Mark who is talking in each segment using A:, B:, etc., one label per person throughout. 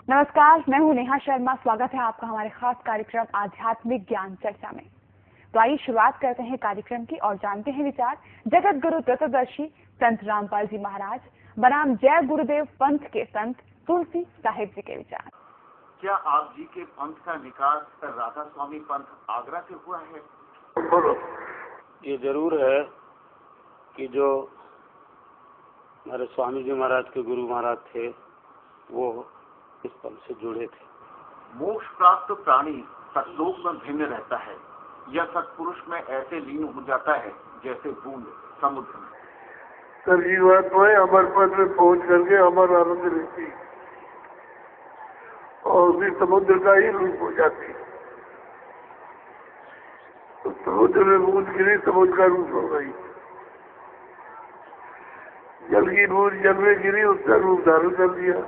A: नमस्कार, मैं हूं नेहा शर्मा। स्वागत है आपका हमारे खास कार्यक्रम आध्यात्मिक ज्ञान चर्चा में। तो आइए शुरुआत करते हैं कार्यक्रम की और जानते हैं विचार जगत गुरु तत्वदर्शी संत रामपाल जी महाराज बनाम जय गुरुदेव पंथ के संत तुलसी साहिब जी के विचार।
B: क्या आप जी के पंथ का निकास राधा स्वामी पंथ आगरा से हुआ है?
C: ये जरूर है कि जो हमारे स्वामी जी महाराज के गुरु महाराज थे वो इस पंथ से जुड़े थे।
B: मोक्ष प्राप्त प्राणी सतलोक में भिन्न रहता है। यह सत्पुरुष में ऐसे लीन हो जाता है जैसे बूंद समुद्र में।
D: जीवात्माएं अमर पद में पहुंच करके अमर आनंद लेती और भी समुद्र का ही रूप हो जाती। तो समुद्र में बूंद गिरी, समुद्र का रूप हो गई। जल की बूंद जल में गिरी, उसका रूप धारण कर दिया।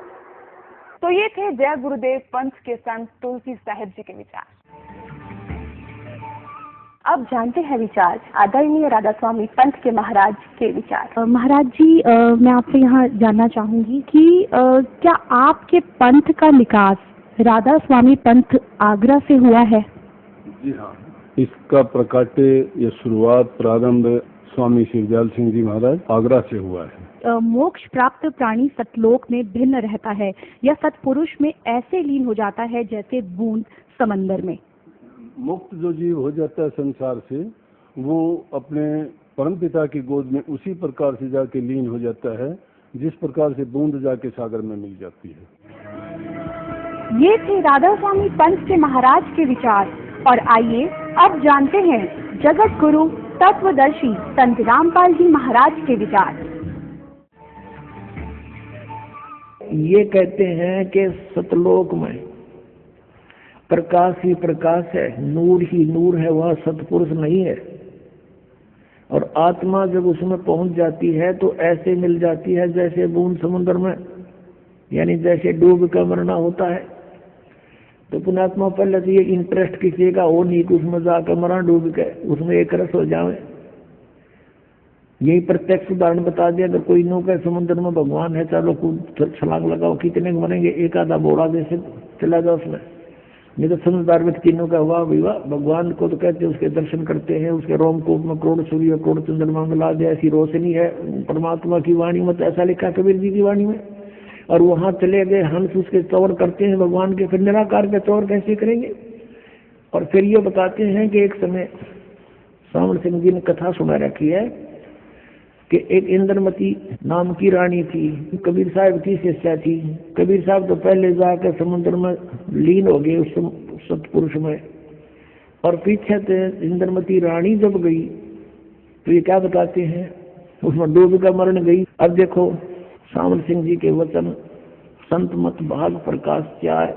A: तो ये थे जय गुरुदेव पंथ के संत तुलसी साहिब जी के विचार। अब जानते हैं विचार आदरणीय राधा स्वामी पंथ के महाराज के विचार।
E: महाराज जी, मैं आपसे यहाँ जानना चाहूंगी कि क्या आपके पंथ का निकास राधा स्वामी पंथ आगरा से हुआ है?
F: जी हाँ, इसका प्रकाट्य या शुरुआत प्रारंभ स्वामी शिवदयाल सिंह जी महाराज आगरा से हुआ है।
E: मोक्ष प्राप्त प्राणी सतलोक में भिन्न रहता है या सतपुरुष में ऐसे लीन हो जाता है जैसे बूंद समंदर में।
F: मुक्त जो जीव हो जाता है संसार से, वो अपने परमपिता की गोद में उसी प्रकार से जाके लीन हो जाता है जिस प्रकार से बूंद जाके सागर में मिल जाती है।
E: ये थे राधा स्वामी पंथ के महाराज के विचार। और आइए अब जानते हैं जगत गुरु तत्वदर्शी संत रामपाल जी महाराज के विचार।
G: ये कहते हैं कि सतलोक में प्रकाश ही प्रकाश है, नूर ही नूर है, वह सतपुरुष नहीं है। और आत्मा जब उसमें पहुंच जाती है तो ऐसे मिल जाती है जैसे बूंद समुद्र में, यानी जैसे डूब कर मरना होता है। तो पुण्यात्मा पहले से ये इंटरेस्ट किसी का हो नहीं कि उसमें जाकर मरा डूब के, उसमें एक रस हो जाए। यही प्रत्यक्ष उदाहरण बता दिया। अगर कोई नो के समुद्र में भगवान है, चलो कूद छलांग लगाओ, कितने मरेंगे, एक आधा बोरा जैसे चला जाओ उसमें। नहीं तो समझदार व्यक्ति नो का हुआ विवाह भगवान को तो कहते हैं, उसके दर्शन करते हैं, उसके रोमकूप में करोड़ सूर्य करोड़ चंद्रमा मिला दिया, ऐसी रोशनी है परमात्मा की वाणी में। तो ऐसा लिखा कबीर जी की वाणी में। और वहां चले गए हंस उसके चौर करते हैं भगवान के, फिर निराकार के चौर कैसे करेंगे? और फिर ये बताते हैं कि एक समय सावन सिंह जी ने कथा सुना रखी है कि एक इंद्रमती नाम की रानी थी, कबीर साहब की शिष्या थी। कबीर साहब तो पहले जाकर समुद्र में लीन हो गए उस सतपुरुष में, और पीछे से इंद्रमती रानी जब गई तो ये क्या बताते हैं, उसमें डूब कर मरण गई। अब देखो सावन सिंह जी के वचन, संत मत भाग प्रकाश 4,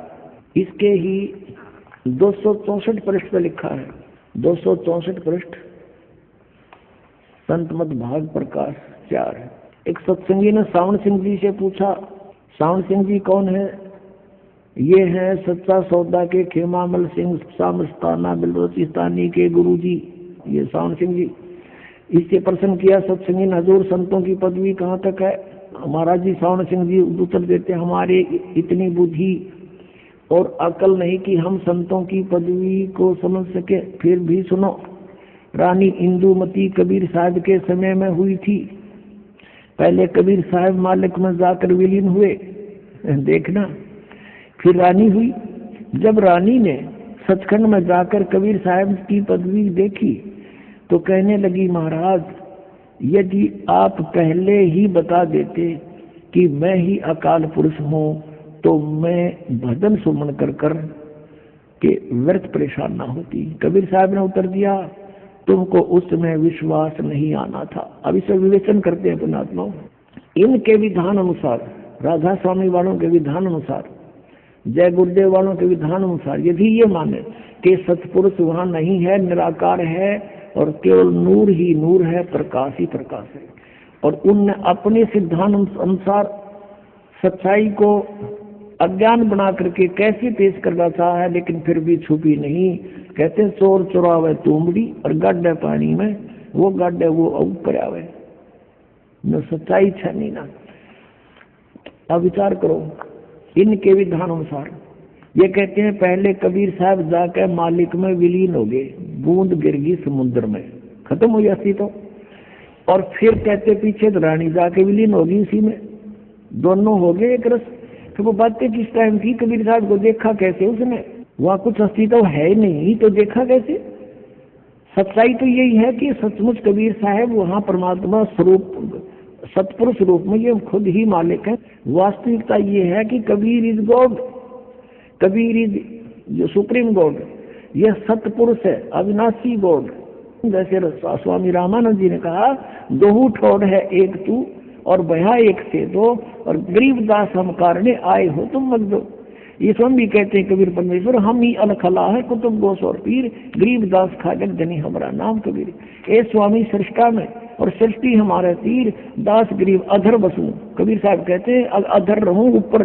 G: इसके ही 264 पृष्ठ पर लिखा है। 264 पृष्ठ संत मत भाग प्रकाश 4। एक सत्संगी ने सावन सिंह जी से पूछा, सावन सिंह जी कौन है? ये है सच्चा सौदा के खेमामल सिंह सामस्ताना बिलवचिस्तानी के गुरु जी, ये सावन सिंह जी। इससे प्रश्न किया सत्संगी ने, हजूर संतों की पदवी कहाँ तक है? महाराज जी सावन सिंह जी उत्तर देते, हमारे इतनी बुद्धि और अकल नहीं कि हम संतों की पदवी को समझ सके। फिर भी सुनो, रानी इंदुमती कबीर साहब के समय में हुई थी। पहले कबीर साहब मालिक में जाकर विलीन हुए, देखना, फिर रानी हुई। जब रानी ने सचखंड में जाकर कबीर साहब की पदवी देखी तो कहने लगी, महाराज यदि आप पहले ही बता देते कि मैं ही अकाल पुरुष हूँ तो मैं भजन सुमन कर कर के व्यर्थ परेशान ना होती। कबीर साहब ने उत्तर दिया, तुमको उसमें विश्वास नहीं आना था। अब इसे विवेचन करते हैं पुण्यात्माओं। इनके विधान अनुसार, राधा स्वामी वालों के विधान अनुसार, जय गुरुदेव वालों के विधान अनुसार, यदि ये माने कि सतपुरुष वहाँ नहीं है, निराकार है और केवल नूर ही नूर है, प्रकाश ही प्रकाश है, और उनने अपने सिद्धांत अनुसार सच्चाई को अज्ञान बना करके कैसे पेश करना चाहा है, लेकिन फिर भी छुपी नहीं। कहते हैं चोर चुरावे तुमड़ी और गड्ढे पानी में, वो गड्ढे वो ऊपर आवे न सच्चाई छनी ना। अब विचार करो, इनके विधान अनुसार ये कहते हैं पहले कबीर साहब जाकर मालिक में विलीन हो गए, बूंद गिर गई समुद्र में, खत्म हो जाती तो। और फिर कहते पीछे तो रानी जाके विलीन होगी उसी में, दोनों हो गए एक रस। तो वो बातें किस टाइम की, कबीर साहब को देखा कैसे उसने, वहां कुछ अस्तित्व है नहीं तो देखा कैसे। सच्चाई तो यही है कि सचमुच कबीर साहब वहां परमात्मा स्वरूप सतपुरुष रूप में ये खुद ही मालिक है। वास्तविकता ये है कि Kabir is God, Kabir is जो सुप्रीम गॉड, यह सतपुरुष है, अविनाशी गॉड। जैसे स्वामी रामानंद जी ने कहा, दोहू ठोड़ है एक तू और बहा एक से दो, और गरीबदास हम कारणे आए हो तुम मत दो। ये स्वयं भी कहते हैं कबीर परमेश्वर, हम ही अलखला है कुतुब गोस और पीर, गरीबदास खागन जनी हमारा नाम कबीर। ए स्वामी सृष्टा में और सृष्टि हमारे तीर, दास गरीब अधर बसूं। कबीर साहब कहते हैं अधर रहूं ऊपर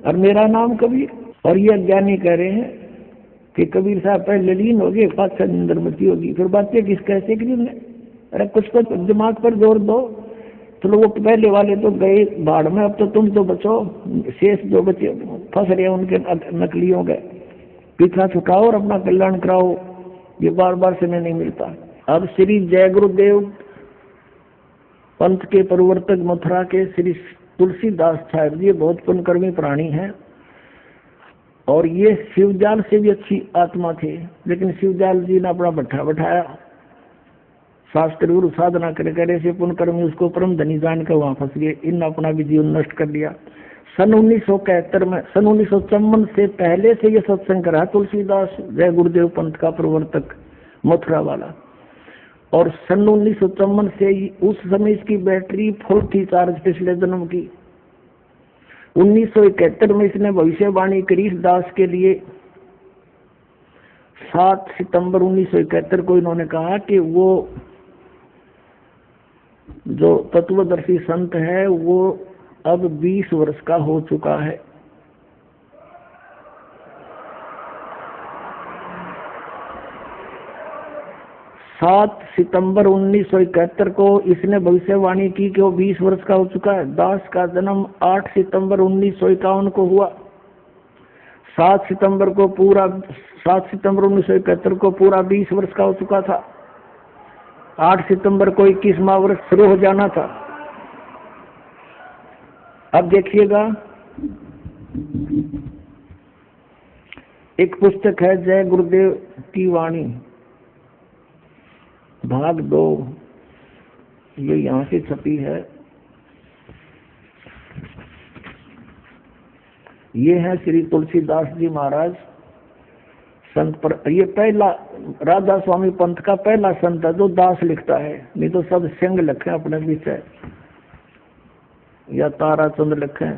G: और मेरा नाम कबीर। और ये अज्ञानी कह रहे हैं कि कबीर साहब पहले लीन हो गए, पाँच निंदरमती होगी, फिर बातें किस कैसे करी उन्हें। अरे कुछ तो दिमाग पर जोर दो। तो लोग पहले वाले तो गए बाढ़ में, अब तो तुम तो बचो, शेष जो बचे फंस रहे उनके नकलियों गए, पीछा छुटाओ और अपना कल्याण कराओ। ये बार बार समय नहीं मिलता। अब श्री जय गुरुदेव पंथ के प्रवर्तक मथुरा के श्री तुलसीदास साहब जी बहुत पुण्यकर्मी प्राणी हैं, और ये शिवजाल से भी अच्छी आत्मा थे, लेकिन शिवजाल जी ने अपना भट्ठा बैठाया, शास्त्र गुरु साधना करे से पुण्यकर्मी उसको परम धनी जान कर वहां फंस गए। इन अपना भी जीवन नष्ट कर लिया। सन 1971 में, सन 1954 से पहले से ये सत्संग करा तुलसीदास जय गुरुदेव पंथ का प्रवर्तक मथुरा वाला। और सन 1954 से उस समय इसकी बैटरी फुल थी चार्ज पिछले जन्म की। 1971 में इसने भविष्यवाणी करी दास के लिए। 7 सितंबर 1971 को इन्होंने कहा कि वो जो तत्वदर्शी संत है वो अब 20 वर्ष का हो चुका है। 7 सितंबर 1971 को इसने भविष्यवाणी की कि वो 20 वर्ष का हो चुका है। दास का जन्म 8 सितंबर 1951 को हुआ। 7 सितंबर 1971 को पूरा 20 वर्ष का हो चुका था। 8 सितंबर को 21वां वर्ष शुरू हो जाना था। अब देखिएगा, एक पुस्तक है जय गुरुदेव की वाणी भाग 2, ये यहाँ से छपी है। ये है श्री तुलसीदास जी महाराज संत पर। ये पहला राधा स्वामी पंथ का पहला संत है जो दास लिखता है, नहीं तो सब सिंह लिखे अपने विषय या ताराचंद लिखे।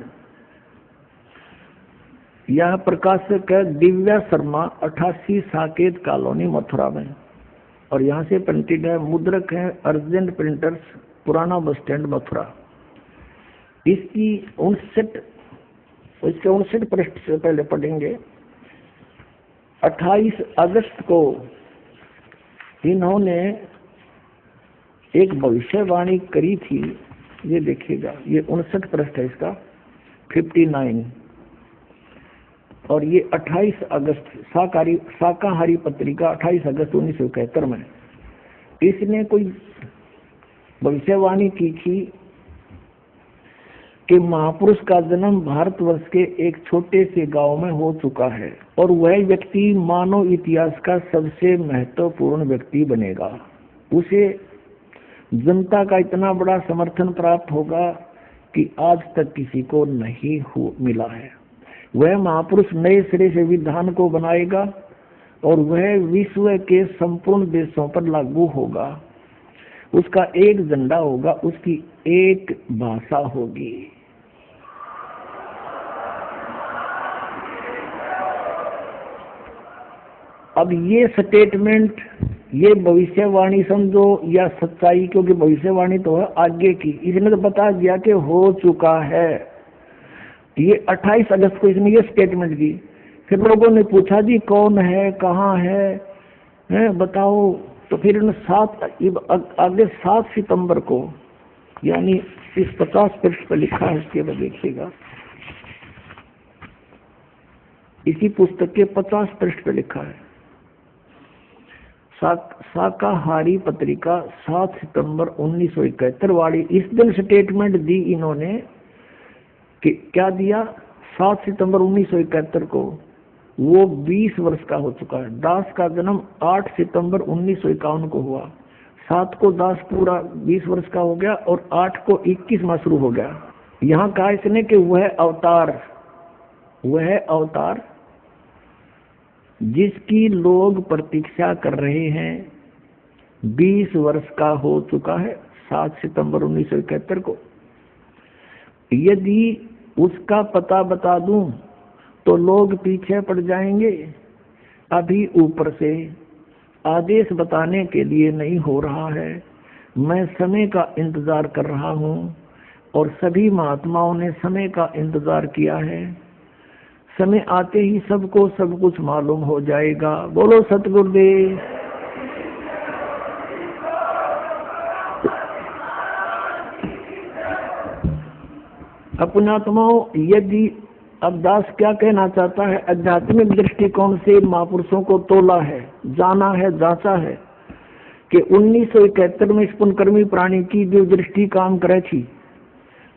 G: यह प्रकाशक है दिव्या शर्मा, 88 साकेत कॉलोनी मथुरा में, और यहाँ से प्रिंटेड है। मुद्रक है अर्जेंट प्रिंटर्स, पुराना बस स्टैंड मथुरा। इसकी 59 पृष्ठ से पहले पढ़ेंगे। 28 अगस्त को इन्होंने एक भविष्यवाणी करी थी, ये देखिएगा, ये 59 पृष्ठ है इसका, 59, और ये 28 अगस्त शाकाहारी पत्रिका 28 अगस्त 1971 में इसने कोई भविष्यवाणी की थी कि महापुरुष का जन्म भारतवर्ष के एक छोटे से गांव में हो चुका है और वह व्यक्ति मानव इतिहास का सबसे महत्वपूर्ण व्यक्ति बनेगा। उसे जनता का इतना बड़ा समर्थन प्राप्त होगा कि आज तक किसी को नहीं मिला है। वह महापुरुष नए सिरे से विधान को बनाएगा और वह विश्व के संपूर्ण देशों पर लागू होगा। उसका एक झंडा होगा, उसकी एक भाषा होगी। अब ये स्टेटमेंट, ये भविष्यवाणी समझो या सच्चाई, क्योंकि भविष्यवाणी तो है आगे की, इसने तो बता दिया कि हो चुका है। ये 28 अगस्त को इसने ये स्टेटमेंट दी। फिर लोगों ने पूछा जी कौन है, कहाँ है बताओ। तो फिर आगे 7 सितंबर को, यानी इस 50 पृष्ठ पर लिखा है, इसके बाद देखिएगा इसी पुस्तक के 50 पृष्ठ पे लिखा है। शाकाहारी पत्रिका 7 सितंबर 1971 वाली इस दिन स्टेटमेंट दी इन्होंने कि क्या दिया, 7 सितंबर 1971 को वो 20 वर्ष का हो चुका है। दास का जन्म 8 सितंबर 1951 को हुआ। 7 को दास पूरा 20 वर्ष का हो गया और 8 को 21 माह शुरू हो गया। यहाँ कहा इसने कि वह अवतार जिसकी लोग प्रतीक्षा कर रहे हैं 20 वर्ष का हो चुका है 7 सितंबर 1971 को। यदि उसका पता बता दूं तो लोग पीछे पड़ जाएंगे। अभी ऊपर से आदेश बताने के लिए नहीं हो रहा है। मैं समय का इंतजार कर रहा हूं और सभी महात्माओं ने समय का इंतजार किया है। समय आते ही सबको सब कुछ मालूम हो जाएगा। बोलो सतगुरुदेव। अपनात्माओं, यदि अब दास क्या कहना चाहता है, आध्यात्मिक दृष्टिकोण से महापुरुषों को तोला है, जाना है, जांचा है कि 1971 में इस पुण्यकर्मी प्राणी की जो दृष्टि काम करे थी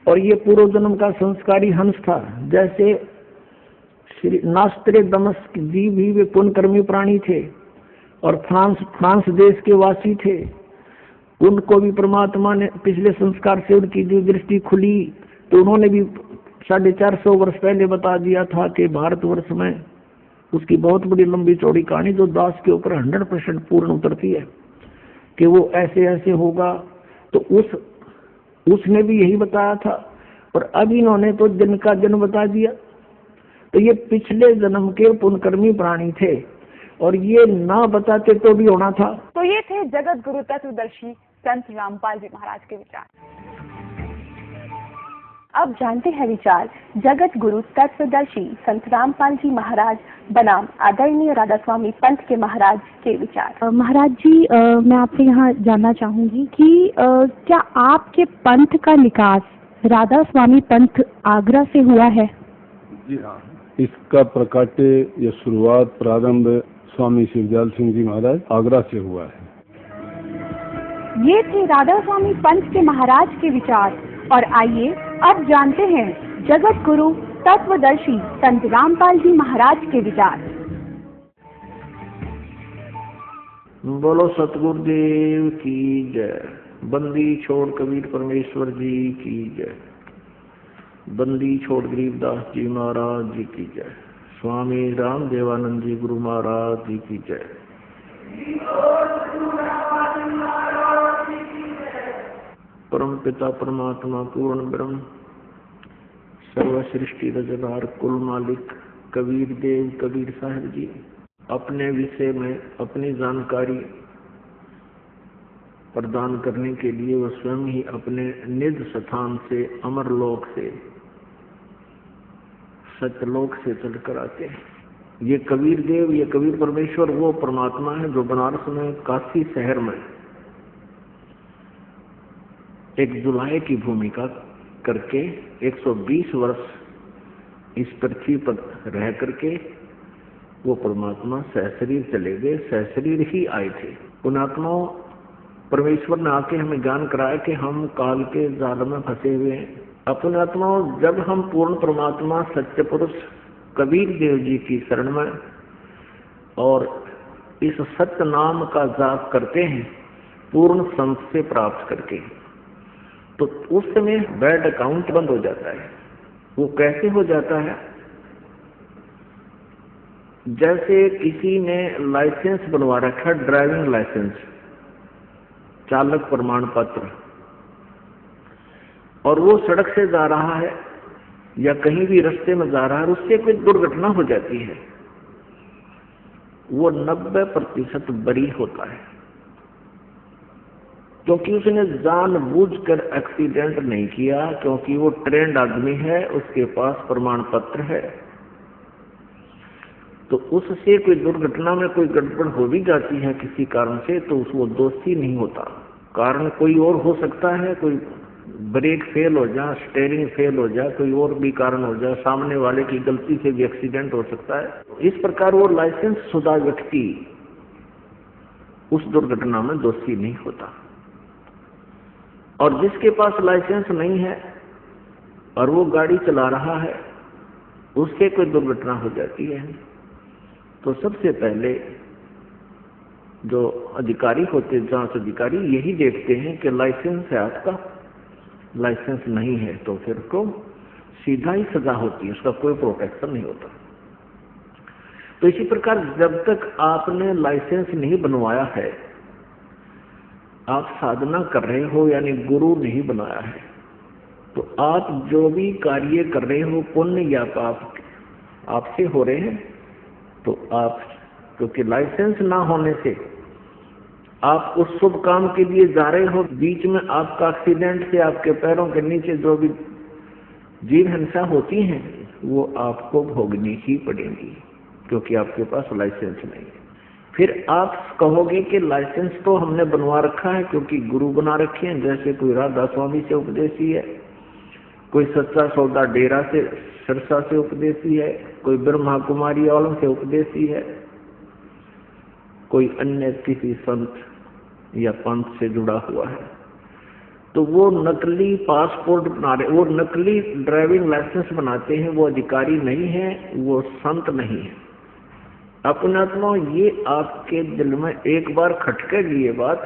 G: और ये पूर्व जन्म का संस्कारी हंस था। जैसे श्री नास्त्रेदमस जी भी वे पुण्यकर्मी प्राणी थे और फ्रांस देश के वासी थे। उनको भी परमात्मा ने पिछले संस्कार से उनकी जो दृष्टि खुली तो उन्होंने भी 450 वर्ष पहले बता दिया था कि भारतवर्ष में उसकी बहुत बड़ी लंबी चौड़ी कहानी जो दास के ऊपर 100% पूर्ण उतरती है कि वो ऐसे ऐसे होगा। तो उसने भी यही बताया था और अब इन्होंने तो दिन का दिन बता दिया। तो ये पिछले जन्म के पुण्यकर्मी प्राणी थे और ये ना बताते तो भी होना था।
A: तो ये थे जगत गुरु तत्वदर्शी संत रामपाल जी महाराज के विचार। अब जानते हैं विचार जगत गुरु तत्वदर्शी संत रामपाल जी महाराज बनाम आदरणीय राधा स्वामी पंथ के महाराज के विचार।
E: महाराज जी, मैं आपसे यहाँ जानना चाहूंगी कि क्या आपके पंथ का विकास राधा स्वामी पंथ आगरा से हुआ है?
F: जी हाँ, इसका प्रकाट्य या शुरुआत प्रारंभ स्वामी शिवदयाल सिंह जी महाराज आगरा से हुआ है।
E: ये थे राधा स्वामी पंथ के महाराज के विचार और आइए अब जानते हैं जगत गुरु तत्वदर्शी संत रामपाल जी महाराज के विचार।
G: बोलो सतगुरुदेव की जय। बंदी छोड़ कबीर परमेश्वर जी की जय। बंदी छोड़ गरीबदास जी महाराज जी की जय। स्वामी राम देवानंद जी गुरु महाराज जी की जय। परम पिता परमात्मा पूर्ण ब्रह्म सर्व सृष्टि रजगार कुल मालिक कबीर देव कबीर साहब जी अपने विषय में अपनी जानकारी प्रदान करने के लिए वह स्वयं ही अपने निज स्थान से अमरलोक से सत्यलोक से चलकर आते हैं। ये कबीर देव, ये कबीर परमेश्वर वो परमात्मा है जो बनारस में काशी शहर में एक जुलाई की भूमिका करके 120 वर्ष इस पृथ्वी पर रह करके वो परमात्मा सहशरीर चले गए, सहशरीर ही आए थे। पुण्यात्माओं, परमेश्वर ने आके हमें ज्ञान कराया कि हम काल के जाल में फंसे हुए हैं। अपनात्माओं, जब हम पूर्ण परमात्मा सच्चे पुरुष कबीर देव जी की शरण में और इस सत्य नाम का जाप करते हैं पूर्ण संत से प्राप्त करके, तो उस समय बैड अकाउंट बंद हो जाता है। वो कैसे हो जाता है? जैसे किसी ने लाइसेंस बनवा रखा, ड्राइविंग लाइसेंस, चालक प्रमाण पत्र, और वो सड़क से जा रहा है या कहीं भी रास्ते में जा रहा है, उससे कोई दुर्घटना हो जाती है, वो 90% बरी होता है, क्योंकि उसने जानबूझकर एक्सीडेंट नहीं किया, क्योंकि वो ट्रेंड आदमी है, उसके पास प्रमाण पत्र है। तो उससे कोई दुर्घटना में कोई गड़बड़ हो भी जाती है किसी कारण से, तो वो दोषी नहीं होता। कारण कोई और हो सकता है, कोई ब्रेक फेल हो जाए, स्टीयरिंग फेल हो जाए, कोई और भी कारण हो जाए, सामने वाले की गलती से भी एक्सीडेंट हो सकता है। इस प्रकार वो लाइसेंस शुदा व्यक्ति उस दुर्घटना में दोषी नहीं होता। और जिसके पास लाइसेंस नहीं है और वो गाड़ी चला रहा है, उससे कोई दुर्घटना हो जाती है, तो सबसे पहले जो अधिकारी होते हैं, जांच अधिकारी, यही देखते हैं कि लाइसेंस है आपका, लाइसेंस नहीं है तो फिर को सीधा ही सजा होती है, उसका कोई प्रोटेक्शन नहीं होता। तो इसी प्रकार जब तक आपने लाइसेंस नहीं बनवाया है, आप साधना कर रहे हो यानी गुरु नहीं बनाया है, तो आप जो भी कार्य कर रहे हो, पुण्य या पाप आपसे हो रहे हैं, तो आप, क्योंकि लाइसेंस ना होने से आप उस शुभ काम के लिए जा रहे हो, बीच में आपका एक्सीडेंट से आपके पैरों के नीचे जो भी जीव हिंसा होती है वो आपको भोगनी ही पड़ेगी, क्योंकि आपके पास लाइसेंस नहीं है। फिर आप कहोगे कि लाइसेंस तो हमने बनवा रखा है क्योंकि गुरु बना रखे हैं, जैसे कोई राधा स्वामी से उपदेशी है, कोई सच्चा सौदा डेरा से सिरसा से उपदेशी है, कोई ब्रह्मा कुमारी आलम से उपदेशी है, कोई अन्य किसी संत या पंथ से जुड़ा हुआ है, तो वो नकली पासपोर्ट बना रहे, वो नकली ड्राइविंग लाइसेंस बनाते हैं, वो अधिकारी नहीं है, वो संत नहीं है। अपने आत्मा ये आपके दिल में एक बार खटकेगी ये बात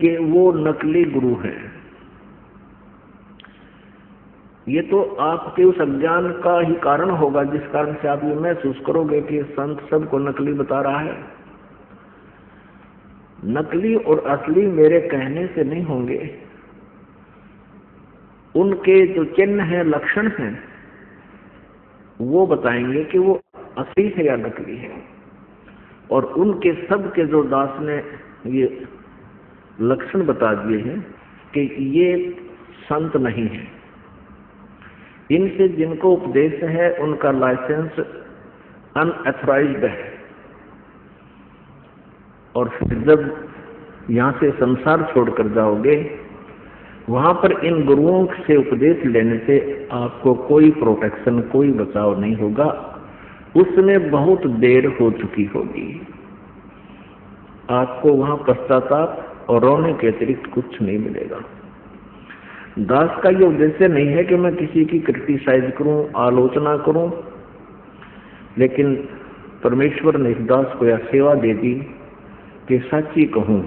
G: कि वो नकली गुरु है। ये तो आपके उस अज्ञान का ही कारण होगा जिस कारण से आप ये महसूस करोगे कि संत सबको नकली बता रहा है। नकली और असली मेरे कहने से नहीं होंगे, उनके जो चिन्ह हैं, लक्षण हैं, वो बताएंगे कि वो असली है या नकली है। और उनके सब के जो दास ने ये लक्षण बता दिए हैं कि ये संत नहीं है, इनसे जिनको उपदेश है उनका लाइसेंस अनऑथराइज्ड है। और फिर जब यहाँ से संसार छोड़कर जाओगे, वहां पर इन गुरुओं से उपदेश लेने से आपको कोई प्रोटेक्शन, कोई बचाव नहीं होगा, उसमें बहुत देर हो चुकी होगी। आपको वहां पश्चाताप और रोने के अतिरिक्त कुछ नहीं मिलेगा। दास का ये उद्देश्य नहीं है कि मैं किसी की क्रिटिसाइज करूं, आलोचना करूं, लेकिन परमेश्वर ने इस दास को यह सेवा दे दी कि सच ही कहूं,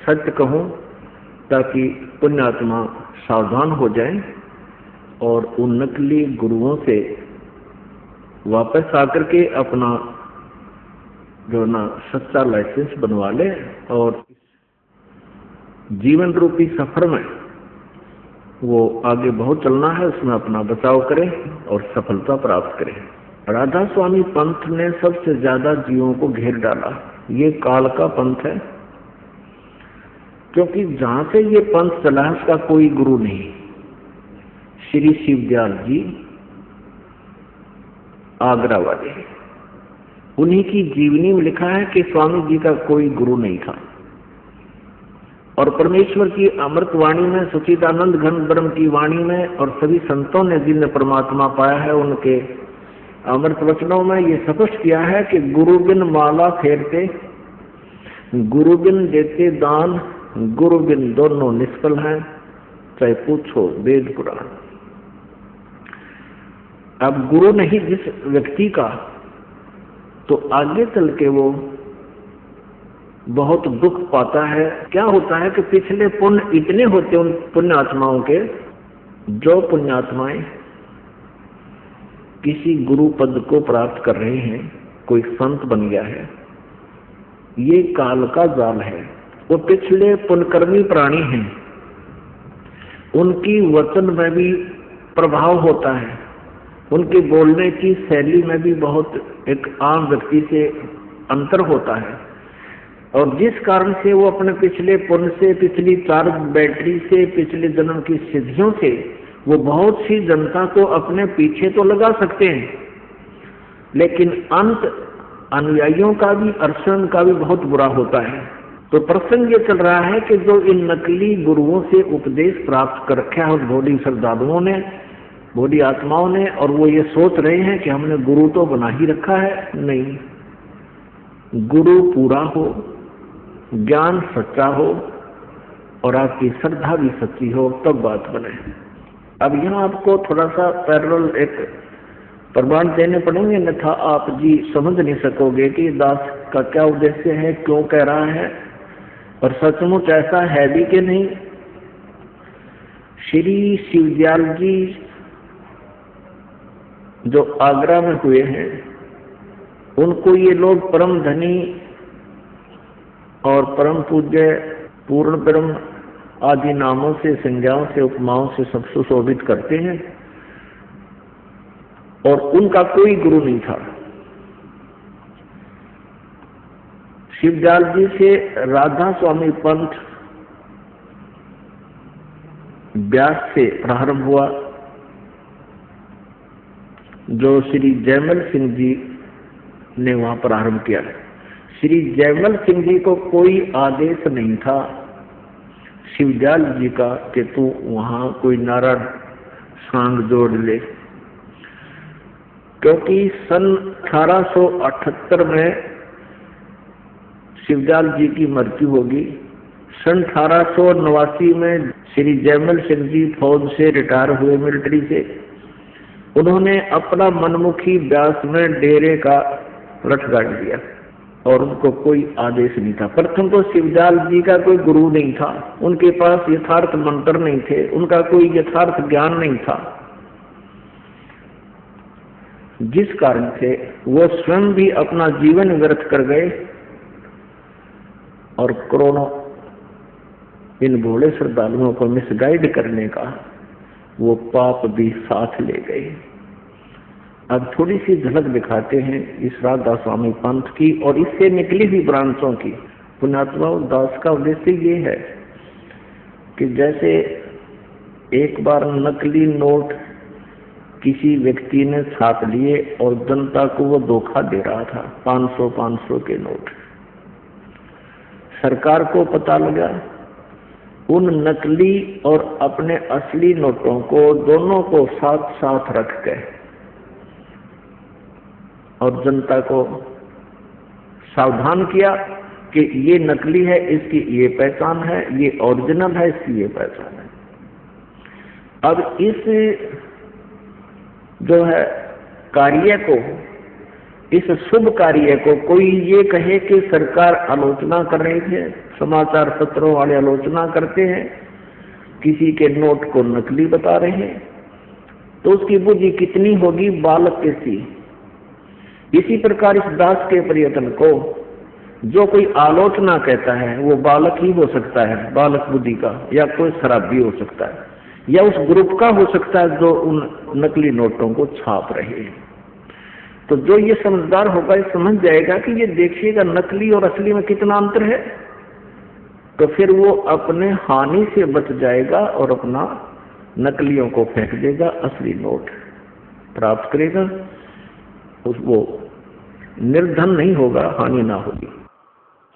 G: सत्य कहूं, ताकि पुण्यात्मा सावधान हो जाएं और उन नकली गुरुओं से वापस आकर के अपना जो ना सच्चा लाइसेंस बनवा ले और जीवन रूपी सफर में वो आगे बहुत चलना है, उसमें अपना बचाव करें और सफलता प्राप्त करें। राधा स्वामी पंथ ने सबसे ज्यादा जीवों को घेर डाला। ये काल का पंथ है, क्योंकि जहां से ये पंथ चला है उसका कोई गुरु नहीं। श्री शिवदयाल जी आगरा वाले, उन्हीं की जीवनी में लिखा है कि स्वामी जी का कोई गुरु नहीं था। और परमेश्वर की अमृत वाणी में, सच्चिदानंद घन ब्रह्म की वाणी में और सभी संतों ने जिनने परमात्मा पाया है उनके अमृत वचनों में ये स्पष्ट किया है कि गुरु बिन माला फेरते, गुरु बिन देते दान, गुरु बिन दोनों निष्फल हैं, चाहे पूछो वेद पुराण। अब गुरु नहीं जिस व्यक्ति का, तो आगे चल के वो बहुत दुख पाता है। क्या होता है कि पिछले पुण्य इतने होते उन पुण्य आत्माओं के, जो पुण्यात्माएं किसी गुरु पद को प्राप्त कर रहे हैं, कोई संत बन गया है, ये काल का जाल है। वो पिछले पुण्यकर्मी प्राणी हैं, उनकी वचन में भी प्रभाव होता है, उनके बोलने की शैली में भी बहुत एक आम व्यक्ति से अंतर होता है। और जिस कारण से वो अपने पिछले पुण्य से, पिछली चार्ज बैटरी से, पिछले जन्म की सिद्धियों से वो बहुत सी जनता को अपने पीछे तो लगा सकते हैं, लेकिन अंत अनुयायियों का भी, अर्शन का भी बहुत बुरा होता है। तो प्रसंग ये चल रहा है कि जो इन नकली गुरुओं से उपदेश प्राप्त कर रखा है उस भोली श्रद्धालुओं ने, भोली आत्माओं ने, और वो ये सोच रहे हैं कि हमने गुरु तो बना ही रखा है। नहीं, गुरु पूरा हो, ज्ञान सच्चा हो और आपकी श्रद्धा भी सच्ची हो, तब बात बने। अब यहाँ आपको थोड़ा सा पैरेलल एक प्रमाण देने पड़ेंगे, अन्यथा आप जी समझ नहीं सकोगे कि दास का क्या उद्देश्य है, क्यों कह रहा है, और सचमुच ऐसा है भी कि नहीं। श्री शिवदयाल जी जो आगरा में हुए हैं, उनको ये लोग परम धनी और परम पूज्य, पूर्ण ब्रह्म आदि नामों से, संज्ञाओं से, उपमाओं से सब सुशोभित करते हैं, और उनका कोई गुरु नहीं था। शिवदयाल जी से राधा स्वामी पंथ व्यास से प्रारंभ हुआ, जो श्री जयमल सिंह जी ने वहां प्रारंभ किया। श्री जयमल सिंह जी को कोई आदेश नहीं था शिवदयाल जी का कि तू वहां कोई नारा सांग जोड़ ले, क्योंकि सन 1878 में शिवदयाल जी की मृत्यु होगी। सन 1889 में श्री जयमल सिंह जी फौज से रिटायर हुए, मिलिट्री से। उन्होंने अपना मनमुखी व्यास में डेरे का रट गाड़ दिया और उनको कोई आदेश नहीं था। प्रथम तो शिवदयाल जी का कोई गुरु नहीं था, उनके पास यथार्थ मंत्र नहीं थे, उनका कोई यथार्थ ज्ञान नहीं था, जिस कारण से वो स्वयं भी अपना जीवन व्यर्थ कर गए और करोड़ों इन भोले श्रद्धालुओं को मिसगाइड करने का वो पाप भी साथ ले गए। अब थोड़ी सी झलक दिखाते हैं इस राधा स्वामी पंथ की और इससे निकली हुई ब्रांचों की। पुण्यात्मा दास का उद्देश्य ये है कि जैसे एक बार नकली नोट किसी व्यक्ति ने छाप लिए और जनता को वो धोखा दे रहा था, 500 के नोट। सरकार को पता लगा, उन नकली और अपने असली नोटों को दोनों को साथ साथ रख के और जनता को सावधान किया कि ये नकली है, इसकी ये पहचान है, ये ओरिजिनल है, इसकी ये पहचान है। अब इस जो है कार्य को, इस शुभ कार्य को कोई ये कहे कि सरकार आलोचना कर रही है, समाचार पत्रों वाले आलोचना करते हैं, किसी के नोट को नकली बता रहे हैं, तो उसकी बुद्धि कितनी होगी बालक के सी। इसी प्रकार इस दास के प्रयत्न को जो कोई आलोचना कहता है वो बालक ही हो सकता है, बालक बुद्धि का, या कोई शराबी हो सकता है, या उस ग्रुप का हो सकता है जो उन नकली नोटों को छाप रहे हैं। तो जो ये समझदार होगा ये समझ जाएगा कि ये देखिएगा नकली और असली में कितना अंतर है, तो फिर वो अपने हानि से बच जाएगा और अपना नकलियों को फेंक देगा, असली नोट प्राप्त करेगा, वो निर्धन नहीं होगा, हानि ना होगी।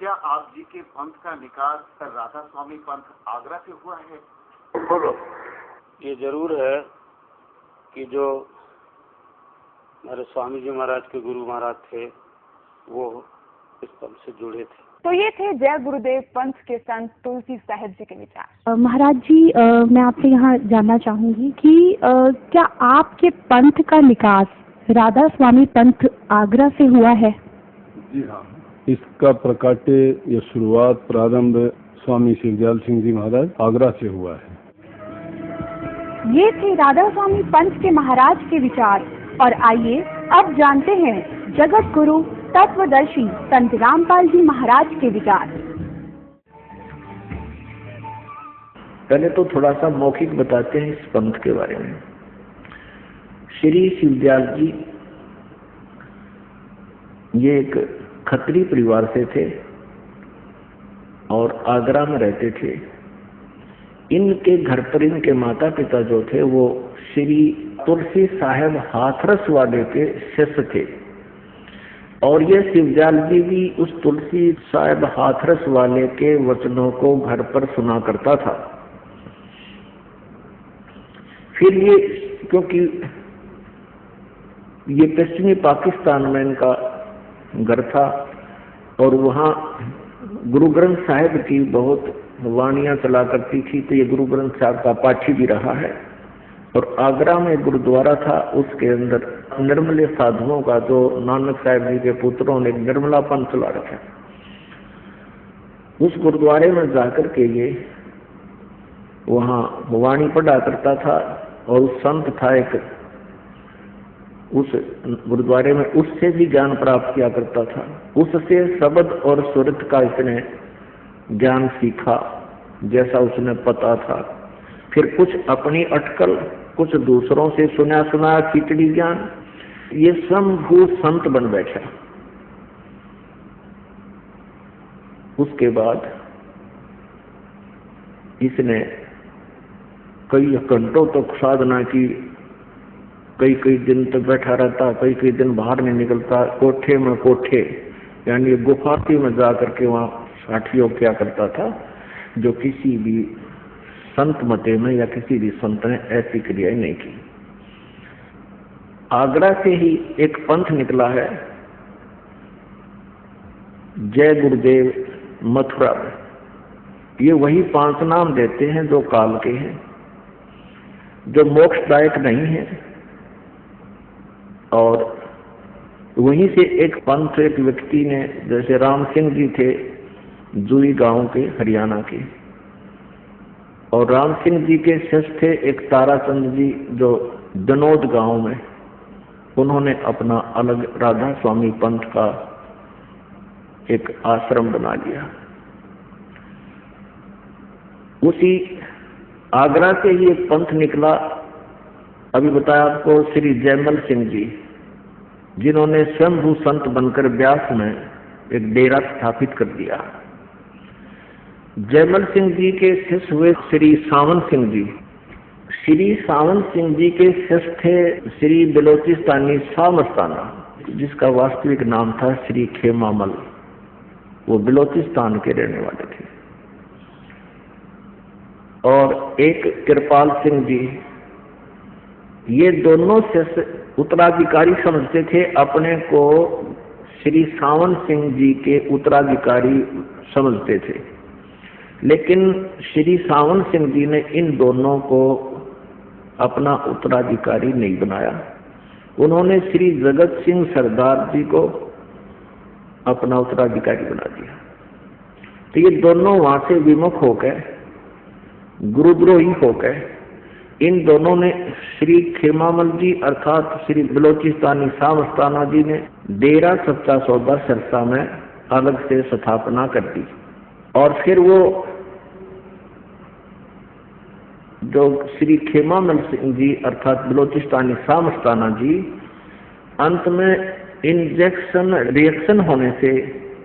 B: क्या आप जी के पंथ का निकास राधा स्वामी पंथ आगरा से हुआ है?
D: बोलो।
C: ये जरूर है कि जो हमारे स्वामी जी महाराज के गुरु महाराज थे वो इस पंथ से जुड़े थे।
A: तो ये थे जय गुरुदेव पंथ के संत तुलसी साहिब जी के विचार।
E: महाराज जी, मैं आपसे यहाँ जानना चाहूंगी कि क्या आपके पंथ का निकास राधा स्वामी पंथ आगरा से हुआ है?
F: जी हाँ, इसका प्रकाट्य या शुरुआत प्रारंभ स्वामी शिवदयाल सिंह जी महाराज आगरा से हुआ है।
E: ये थे राधा स्वामी पंथ के महाराज के विचार, और आइए अब जानते हैं जगत गुरु तत्वदर्शी संत रामपाल जी महाराज के विचार।
G: पहले तो थोड़ा सा मौखिक बताते हैं इस पंथ के बारे में। श्री शिवदयाल जी ये एक खत्री परिवार से थे और आगरा में रहते थे। इनके घर पर इनके माता पिता जो थे वो श्री तुलसी साहेब हाथरस वाले के शिष्य थे। और ये शिवदयाल जी भी उस तुलसी साहब हाथरस वाले के वचनों को घर पर सुना करता था। फिर ये क्योंकि ये पश्चिमी पाकिस्तान में इनका घर था और वहाँ गुरु ग्रंथ साहिब की बहुत वाणियाँ चला करती थी, तो ये गुरु ग्रंथ साहिब का पाठी भी रहा है। और आगरा में गुरुद्वारा था, उसके अंदर निर्मले साधुओं का, जो नानक साहिब जी के पुत्रों ने निर्मला पंथ चला रखा, उस गुरुद्वारे में जाकर के ये वहाँ वाणी पढ़ा करता था। और उस संत था एक, उस गुरुद्वारे में, उससे भी ज्ञान प्राप्त किया करता था। उससे शब्द और सुरत का इसने ज्ञान सीखा जैसा उसने पता था। फिर कुछ अपनी अटकल, कुछ दूसरों से सुना सुना खिचड़ी ज्ञान, ये स्वयं संत बन बैठा। उसके बाद इसने कई घंटों तक साधना की, कई दिन तक बैठा रहता, कई दिन बाहर नहीं निकलता, कोठे में कोठे यानी गुफाती में जाकर के वहाँ साठियोग किया करता था, जो किसी भी संत मते में या किसी भी संत ने ऐसी क्रियाएं नहीं की। आगरा से ही एक पंथ निकला है, जय गुरुदेव मथुरा में। ये वही 5 नाम देते हैं जो काल के हैं, जो मोक्षदायक नहीं है। और वहीं से एक पंथ, एक व्यक्ति ने, जैसे राम सिंह जी थे जुई गांव के, हरियाणा के, और राम सिंह जी के शिष्य थे एक ताराचंद जी जो दनोद गांव में, उन्होंने अपना अलग राधा स्वामी पंथ का एक आश्रम बना लिया। उसी आगरा से ही एक पंथ निकला, अभी बताया आपको, श्री जयमल सिंह जी, जिन्होंने स्वयंभू संत बनकर ब्यास में एक डेरा स्थापित कर दिया। जयमल सिंह जी के शिष्य हुए श्री सावन सिंह जी। श्री सावन सिंह जी के शिष्य थे श्री बलोचिस्तानी शाह मस्ताना, जिसका वास्तविक नाम था श्री खेमामल। वो बलोचिस्तान के रहने वाले थे। और एक कृपाल सिंह जी, ये दोनों शिष्य उत्तराधिकारी समझते थे अपने को, श्री सावन सिंह जी के उत्तराधिकारी समझते थे। लेकिन श्री सावन सिंह जी ने इन दोनों को अपना उत्तराधिकारी नहीं बनाया। उन्होंने श्री जगत सिंह सरदार जी को अपना उत्तराधिकारी बना दिया। तो ये दोनों वहां से विमुख होकर, गुरुद्रोही होकर, इन दोनों ने श्री खेमामल जी अर्थात श्री बलोचिस्तानी शाह मस्ताना जी ने डेरा सच्चा सौदा सिरसा में अलग से स्थापना कर दी। और फिर वो जो श्री खेमामल सिंह जी अर्थात बलोचिस्तानी शाह मस्ताना जी, अंत में इंजेक्शन रिएक्शन होने से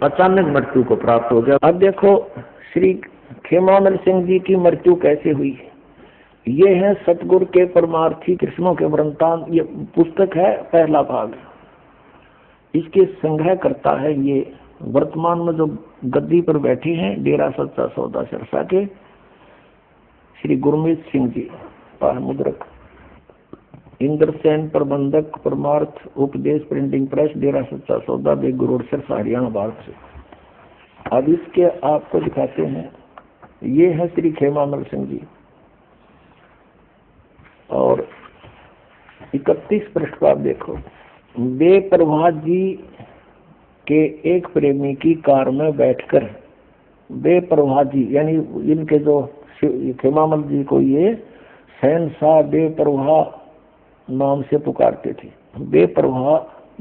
G: अचानक मृत्यु को प्राप्त हो गया। अब देखो श्री खेमामल सिंह जी की मृत्यु कैसे हुई। ये है सतगुरु के परमार्थी कृष्णों के वृंतांत, ये पुस्तक है, पहला भाग। इसके संग्रह करता है ये वर्तमान में जो गद्दी पर बैठे हैं डेरा सच्चा सौदा सिरसा के श्री गुरमीत सिंह जी, मुद्रक, इंद्रसेन प्रबंधक, परमार्थ उपदेश प्रिंटिंग प्रेस, डेरा सच्चा सौदा, बेगूर रोड, सिरसा, हरियाणा, भारत से। अब इसके आपको दिखाते हैं, ये है श्री खेमामल सिंह जी। और 31 पृष्ठ पर आप देखो, बेपरवाह जी के एक प्रेमी की कार में बैठकर, बेपरवाह जी यानी इनके जो खेमामल जी को ये शहंशाह बेपरवाह नाम से पुकारते थे। बेपरवाह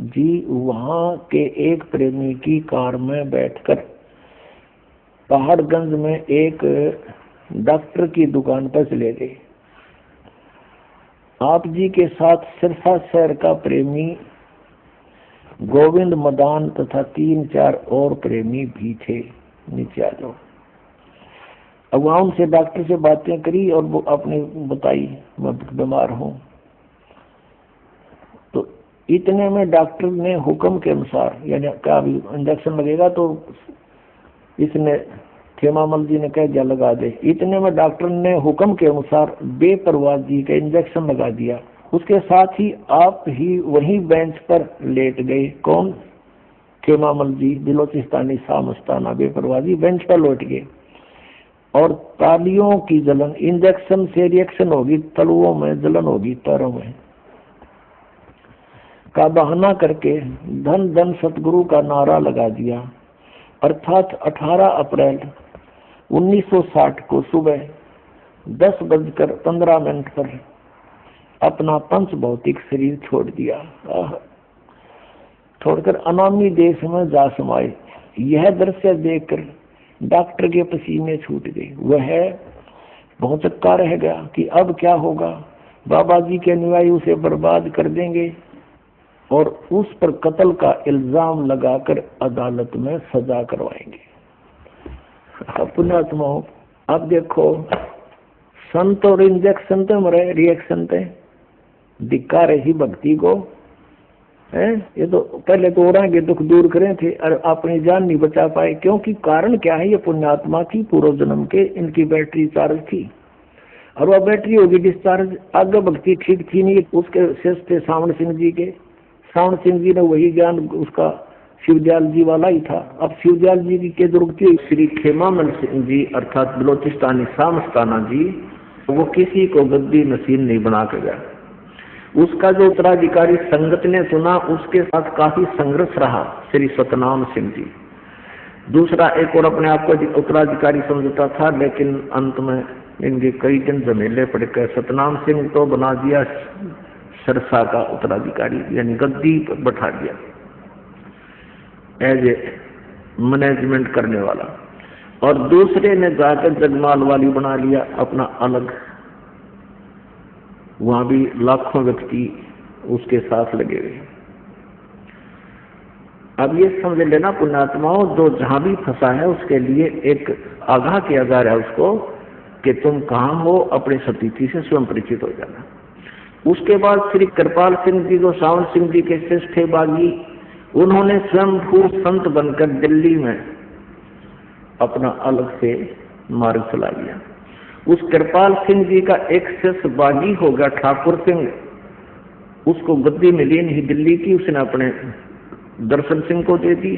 G: जी वहां के एक प्रेमी की कार में बैठकर पहाड़गंज में एक डॉक्टर की दुकान पर चले गए। आप जी के साथ सिरसा शहर का प्रेमी गोविंद मदान तथा 3-4 और प्रेमी भी थे। नीचे आ जाओ। अब वहां उनसे डॉक्टर से बातें करी और वो आपने बताई मैं बीमार हूं। तो इतने में डॉक्टर ने हुक्म के अनुसार, यानी क्या अभी इंजेक्शन लगेगा तो इसने खेमामल जी ने कह दिया लगा दे। इतने में डॉक्टर ने हुक्म के अनुसार बेपरवाह जी का इंजेक्शन लगा दिया। उसके साथ ही आप ही वही बेंच पर लेट गए। कौन? खेमामल जी, बिलोचिस्तानी सामस्ताना बेपरवाह जी बेंच पर लौट गए और तालियों की जलन, इंजेक्शन से रिएक्शन होगी, तलुओं में जलन होगी, पैरों में का बहाना करके धन धन सतगुरु का नारा लगा दिया। अर्थात 18 अप्रैल 1960 को सुबह 10:15 पर अपना पंच भौतिक शरीर छोड़ दिया। छोड़कर अनामी देश में जा समाये। यह दृश्य देखकर डॉक्टर के पसीने छूट गए। वह बहुत चक्का रह गया कि अब क्या होगा। बाबा जी के अनुयायी उसे बर्बाद कर देंगे और उस पर कत्ल का इल्जाम लगाकर अदालत में सजा करवाएंगे। पुण्यात्माओं, अब देखो, संत और इंजेक्शन तो मरे, रिएक्शन थे दिखा रही भक्ति को है। ये तो पहले तो औरों के दुख दूर करें थे और अपनी जान नहीं बचा पाए। क्योंकि कारण क्या है? ये पुण्यात्मा की पूर्व जन्म के इनकी बैटरी चार्ज थी और वह बैटरी होगी डिस्चार्ज। आगे भक्ति ठीक थी नहीं। उसके शेष थे सावण सिंह जी के। सावण सिंह जी ने वही ज्ञान उसका शिवदयाल जी वाला ही था। अब शिवदयाल जी के दुर्गति श्री खेमामल सिंह जी अर्थात बिलोचिस्तानी सामस्ताना जी, वो किसी को गद्दी नसीब नहीं बना के गया। उसका जो उत्तराधिकारी संगत ने सुना, उसके साथ काफी संघर्ष रहा श्री सतनाम सिंह जी। दूसरा एक और अपने आप को उत्तराधिकारी समझता था, लेकिन अंत में इनके कई दिन झमेले पड़ गए। सतनाम सिंह तो बना दिया सरसा का उत्तराधिकारी, यानी गद्दी पर बैठा दिया एज ए मैनेजमेंट करने वाला। और दूसरे ने जाकर जगमाल वाली बना लिया अपना अलग। वहां भी लाखों व्यक्ति उसके साथ लगे हुए। अब ये समझ लेना पुण्यात्माओं, जो जहां भी फंसा है उसके लिए एक आगाह किया जा रहा है उसको कि तुम कहां हो, अपनी स्थिति से स्वयं परिचित हो जाना। उसके बाद श्री कृपाल सिंह जी जो सावन सिंह जी के शिष्य थे बागी, उन्होंने स्वयं खूब संत बनकर दिल्ली में अपना अलग से मार्ग चला लिया। उस कृपाल सिंह जी का एक शिष्य बागी हो गया ठाकुर सिंह, उसको गद्दी मिली नहीं दिल्ली की, उसने अपने दर्शन सिंह को दे दी।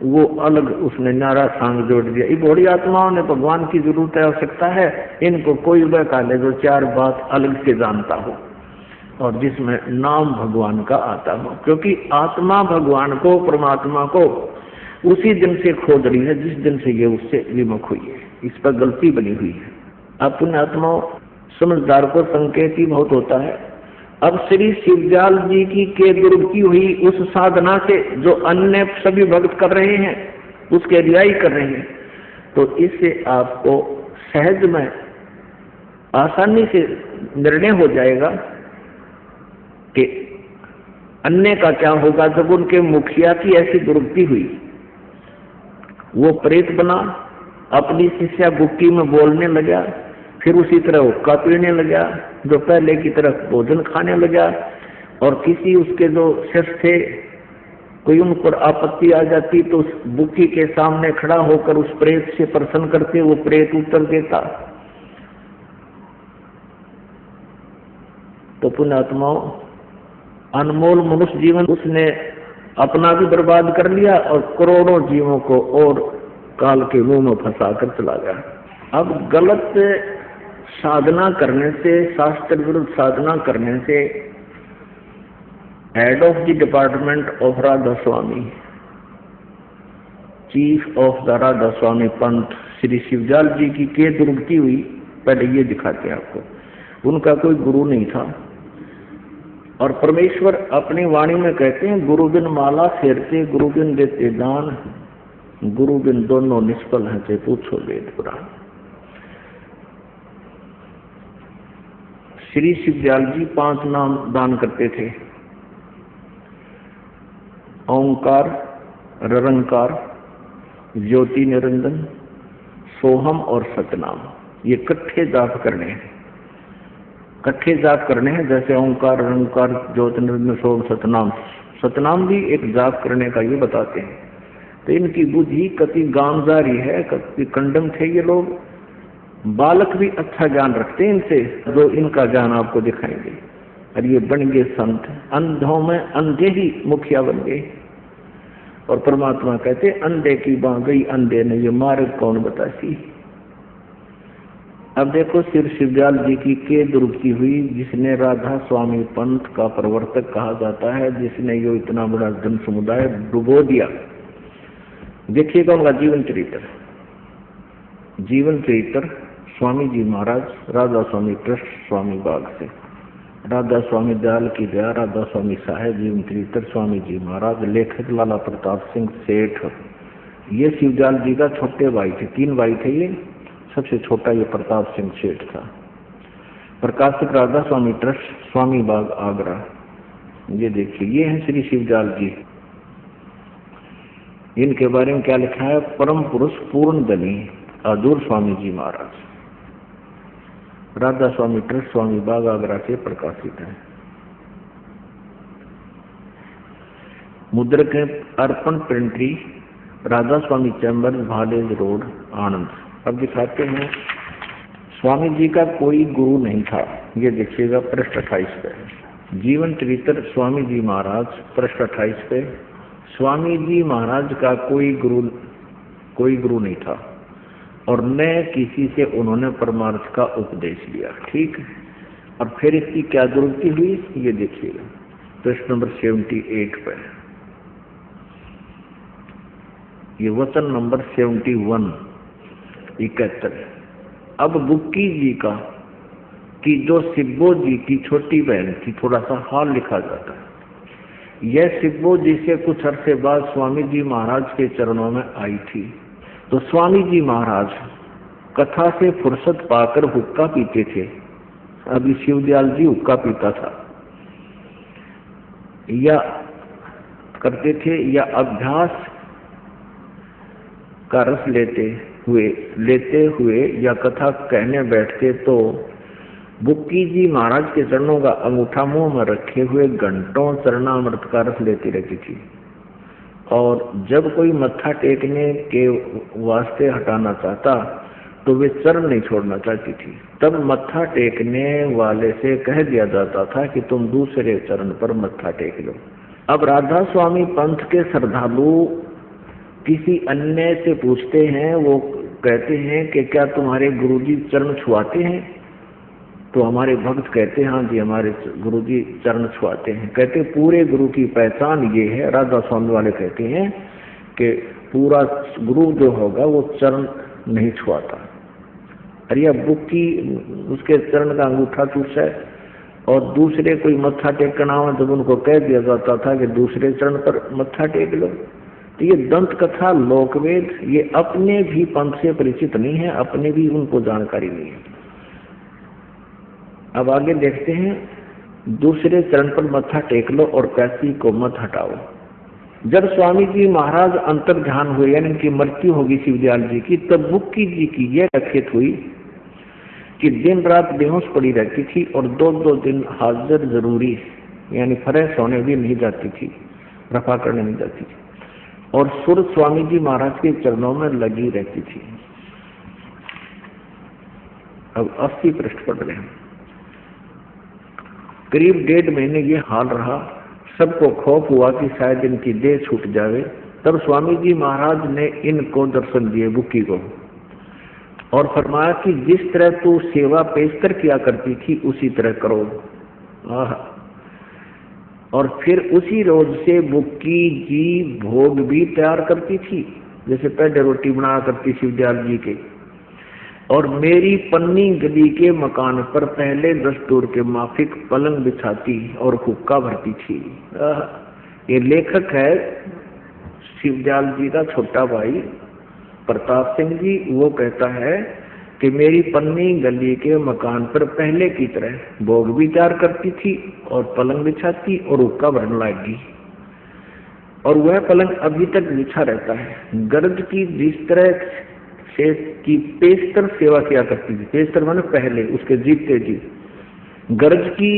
G: वो अलग उसने नारा सांग जोड़ दिया। ये बड़ी आत्माओं ने भगवान की जरूरत है, आवश्यकता है, इनको कोई बहका ले जो चार बात अलग से जानता हो और जिसमें नाम भगवान का आता हो। क्योंकि आत्मा भगवान को, परमात्मा को उसी दिन से खोज रही है जिस दिन से ये उससे विमुख हुई है। इस पर गलती बनी हुई है। अपने आत्मा समझदार को संकेत ही बहुत होता है। अब श्री शिवदयाल जी की के दुर्गति हुई उस साधना से जो अन्य सभी भक्त कर रहे हैं, उसके रियाई कर रहे हैं, तो इससे आपको सहज में आसानी से निर्णय हो जाएगा कि अन्य का क्या होगा। जब उनके मुखिया की ऐसी दुर्गति हुई, वो प्रेत बना, अपनी शिष्या बुक्की में बोलने लगा, फिर उसी तरह हुक्का पीने लगा, जो पहले की तरह भोजन खाने लगा। और किसी उसके जो शिष्य थे, कोई उन पर आपत्ति आ जाती तो उस बुक्की के सामने खड़ा होकर उस प्रेत से प्रश्न करते, वो प्रेत उत्तर देता। तो पुण्यात्माओं, अनमोल मनुष्य जीवन उसने अपना भी बर्बाद कर लिया और करोड़ों जीवों को और काल के मुंह में फंसा कर चला गया। अब गलत साधना करने से, शास्त्र विरुद्ध साधना करने से head of the department of Radha Swami, chief of the Radha Swami पंथ श्री शिवदयाल जी की के दुर्गति हुई। पहले ये दिखाते हैं आपको, उनका कोई गुरु नहीं था। और परमेश्वर अपनी वाणी में कहते हैं, गुरु बिन माला फेरते, गुरु बिन देते दान, गुरु बिन दोनों निष्फल हैं, चे पूछो वेद पुराण। श्री शिवदयाल जी 5 नाम दान करते थे: ओंकार, निरंकार, ज्योति निरंजन, सोहम और सतनाम। ये इकट्ठे जाप करने हैं। इकट्ठे जाप करने हैं, जैसे ओंकार, ओंकार, ज्योतिर्न, सोम, सतनाम। सतनाम भी एक जाप करने का ये बताते हैं। तो इनकी बुद्धि कति गांधारी है, कति कंडम थे ये लोग। बालक भी अच्छा ज्ञान रखते हैं इनसे, जो इनका ज्ञान आपको दिखाएंगे। और ये बन गए संत, अंधों में अंधे ही मुखिया बन गए। और परमात्मा कहते अंधे की बां गई अंधे ने, ये मार्ग कौन बतासी। अब देखो सिर शिवदयाल जी की के दुरुक्ति हुई, जिसने राधा स्वामी पंथ का प्रवर्तक कहा जाता है, जिसने यो इतना बड़ा जन समुदाय डुबो दिया। देखिएगा उनका जीवन चरित्र। जीवन चरित्र स्वामी जी महाराज, राधा स्वामी ट्रस्ट, स्वामी बाग से। राधा स्वामी दयाल की दया, राधा स्वामी साहेब, जीवन चरित्र, स्वामी जी महाराज। लेखक लाला प्रताप सिंह सेठ। ये शिवदयाल जी का छोटे भाई थे, 3 भाई थे ये, सबसे छोटा ये प्रताप सिंह सेठ था। प्रकाशक राधा स्वामी ट्रस्ट, स्वामी बाग, आगरा। ये देखिए, ये है श्री शिवदयाल जी। इनके बारे में क्या लिखा है? परम पुरुष पूर्ण धनी अधूर स्वामी जी महाराज। राधा स्वामी ट्रस्ट, स्वामी बाग, आगरा से प्रकाशित है। मुद्रक है अर्पण प्रिंटरी, राधा स्वामी चैम्बर, भालेज रोड, आनंद। अब दिखाते हैं स्वामी जी का कोई गुरु नहीं था। ये देखिएगा पृष्ठ 28 पे, जीवन चरित्र स्वामी जी महाराज, पृष्ठ 28 पे। स्वामी जी महाराज का कोई गुरु नहीं था और न किसी से उन्होंने परमार्थ का उपदेश लिया। ठीक है, और फिर इसकी क्या दुरुक्ति हुई ये देखिएगा प्रश्न नंबर 78 पर। ये वचन नंबर 71 71। अब बुक्की जी का कि जो सिब्बो जी की छोटी बहन थी, थोड़ा सा हाल लिखा जाता है। यह सिब्बो जी से कुछ अरसे बाद स्वामी जी महाराज के चरणों में आई थी। तो स्वामी जी महाराज कथा से फुर्सत पाकर हुक्का पीते थे। अभी शिवदयाल जी हुक्का पीता था या करते थे, या अभ्यास का रस लेते हुए या कथा कहने बैठते तो बुक्की जी महाराज के चरणों का अंगूठा मुंह में रखे हुए घंटों चरणामृत का रस लेती रहती थी। और जब कोई मत्था टेकने के वास्ते हटाना चाहता तो वे चरण नहीं छोड़ना चाहती थी। तब मत्था टेकने वाले से कह दिया जाता था कि तुम दूसरे चरण पर मत्था टेक लो। अब राधा स्वामी पंथ के श्रद्धालु किसी अन्य से पूछते हैं, वो कहते हैं कि क्या तुम्हारे गुरुजी चरण छुआते हैं? तो हमारे भक्त कहते हैं हाँ जी हमारे गुरुजी चरण छुआते हैं। कहते पूरे गुरु की पहचान ये है, राधा स्वामी वाले कहते हैं कि पूरा गुरु जो होगा वो चरण नहीं छुआता। अरे अब बुक्की उसके चरण का अंगूठा चूसा है और दूसरे कोई मत्था टेकना हो, जब उनको कह दिया जाता था कि दूसरे चरण पर मत्था टेक लो। तो ये दंत कथा लोकवेद ये अपने भी पंथ से परिचित नहीं है, अपने भी उनको जानकारी नहीं है। अब आगे देखते हैं, दूसरे चरण पर मत्था टेक लो और कैसी को मत हटाओ। जब स्वामी जी महाराज अंतर ध्यान हुए यानी इनकी मृत्यु होगी शिवदयाल जी की, तब बुक्की जी की यह हैसियत हुई कि दिन रात बेहोश पड़ी रहती थी और 2-2 दिन हाजिर जरूरी यानी फ्रेश होने भी नहीं जाती थी, रफा करने नहीं जाती थी, और सुर स्वामी जी महाराज के चरणों में लगी रहती थी। अब 80 पृष्ठ पढ़ रहे हैं। करीब 1.5 महीने ये हाल रहा। सबको खौफ हुआ कि शायद इनकी देह छूट जावे। तब स्वामी जी महाराज ने इनको दर्शन दिए बुक्की को और फरमाया कि जिस तरह तू सेवा पेशकर किया करती थी उसी तरह करो। और फिर उसी रोज से बुक्की जी भोग भी तैयार करती थी, जैसे पहले रोटी बनाया करती शिवदयाल जी के। और मेरी पन्नी गली के मकान पर पहले दस्तूर के माफिक पलंग बिछाती और हुक्का भरती थी। ये लेखक है शिवदयाल जी का छोटा भाई प्रताप सिंह जी। वो कहता है कि मेरी पन्नी गली के मकान पर पहले की तरह भोग भी तैयार करती थी और पलंग बिछाती और हुक्का भरने लगी। और वह पलंग अभी तक बिछा रहता है। गर्द की जिस तरह की पेशतर सेवा किया करती थी, पेशतर माने पहले उसके जीते जी, गर्ज की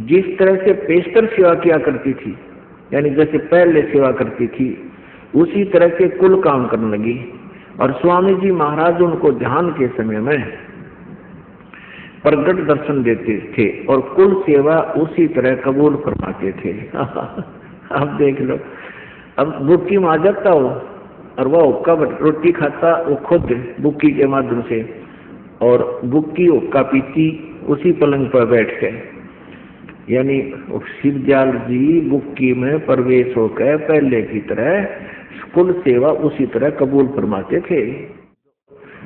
G: जिस तरह से पेशतर सेवा किया करती थी, यानी जैसे पहले सेवा करती थी, उसी तरह से कुल काम करने लगी। और स्वामी जी महाराज उनको ध्यान के समय में प्रगट दर्शन देते थे और कुल सेवा उसी तरह कबूल फरमाते थे। अब देख लो, अब बुक्की में आ जाता हो और वह हुक्का रोटी खाता वो खुद बुक्की के माध्यम से, और बुक्की हुक्का पीती उसी पलंग पर बैठ के। यानी शिवजाल जी बुक्की में प्रवेश होकर पहले की तरह कुल सेवा उसी तरह कबूल फरमाते थे,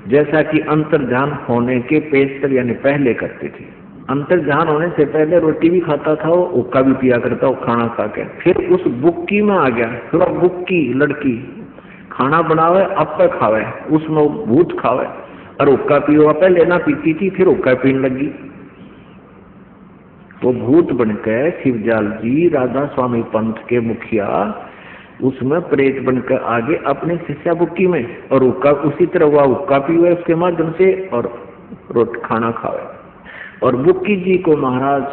G: जैसा कि अंतर्ध्यान होने के पेशतर यानी पहले करते थे। अंतर्ध्यान होने से पहले रोटी भी खाता था, वो हुक्का भी पिया करता, वो खाना खा के फिर उस बुक्की में आ गया। फिर वो बुक्की लड़की खाना बनावे अब पे खावे, उसमें भूत खावे, और हुक्का पियो पहले ना पीती थी, फिर हुक्का पीने लगी। वो भूत बनकर शिवजाल जी राधा स्वामी पंथ के मुखिया उसमें प्रेत बनकर आगे अपने शिष्या बुक्की में, और हुक्का उसी तरह हुआ हुक्का पीवे उसके माध्यम से और रोट खाना खावे। और बुक्की जी को महाराज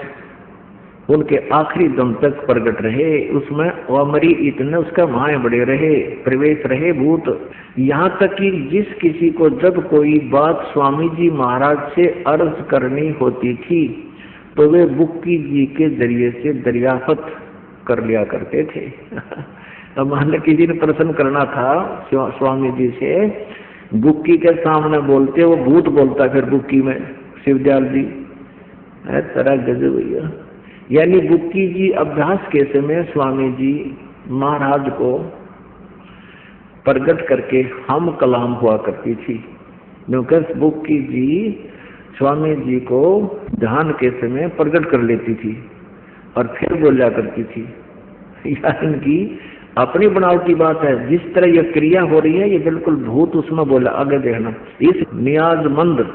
G: उनके आखिरी दम तक प्रकट रहे, उसमें अमरी इतने उसका माए बड़े रहे, प्रवेश रहे भूत। यहाँ तक कि जिस किसी को जब कोई बात स्वामी जी महाराज से अर्ज करनी होती थी तो वे बुक्की जी के जरिए से दरियाफत कर लिया करते थे। अब मान लो किसी ने प्रश्न करना था स्वामी जी से, बुक्की के सामने बोलते, वो भूत बोलता फिर बुक्की में शिवदयाल जी है तरह गजब भैया। यानी बुक्की जी अभ्यास के समय स्वामी जी महाराज को प्रकट करके हम कलाम हुआ करती थी, क्योंकि बुक्की जी स्वामी जी को ध्यान के समय प्रकट कर लेती थी और फिर बोला करती थी। यार इनकी अपनी बनावटी बात है, जिस तरह यह क्रिया हो रही है ये बिल्कुल भूत उसमें बोला। आगे देखना, इस नियाजमंद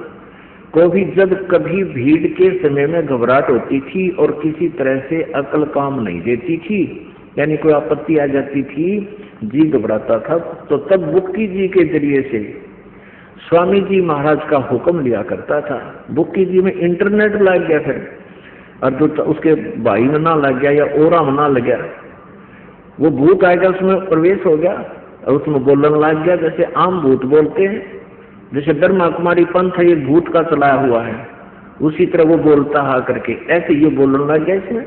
G: को भी जब कभी भीड़ के समय में घबराहट होती थी और किसी तरह से अकल काम नहीं देती थी, यानी कोई आपत्ति आ जाती थी, जी घबराता था, तो तब बुक्की जी के जरिए से स्वामी जी महाराज का हुक्म लिया करता था। बुक्की जी में इंटरनेट लग गया फिर, और जो उसके भाई में ना लग गया या ओरा में ना लग गया, वो भूत आएगा उसमें प्रवेश हो गया और उसमें बोलने लग गया, जैसे आम भूत बोलते हैं, जैसे ब्रह्मा कुमारी पंथ ये भूत का चलाया हुआ है, उसी तरह वो बोलता है करके, ऐसे ये बोलने लग गया इसमें।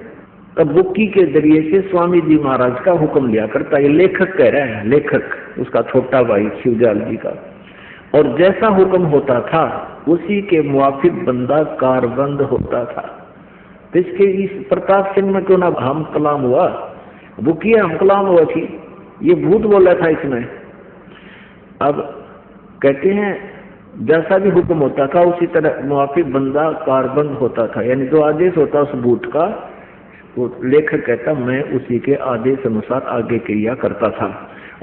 G: तब बुक्की के जरिए से स्वामी जी महाराज का हुक्म लिया करता। ये लेखक कह रहा है, लेखक उसका छोटा भाई शिवजाल जी का। और जैसा हुक्म होता था उसी के मुआफिक बंदा कारबंद होता था। तो इसके इस प्रताप सिंह में क्यों ना हम कलाम हुआ, बुक्की हम कलाम हुआ थी, ये भूत बोला था इसमें। अब कहते हैं जैसा भी हुक्म होता था उसी तरह मुआफिक बंदा कारबंद होता था, यानी जो आदेश होता उस भूत का, वो लेखक कहता मैं उसी के आदेश अनुसार आगे क्रिया करता था।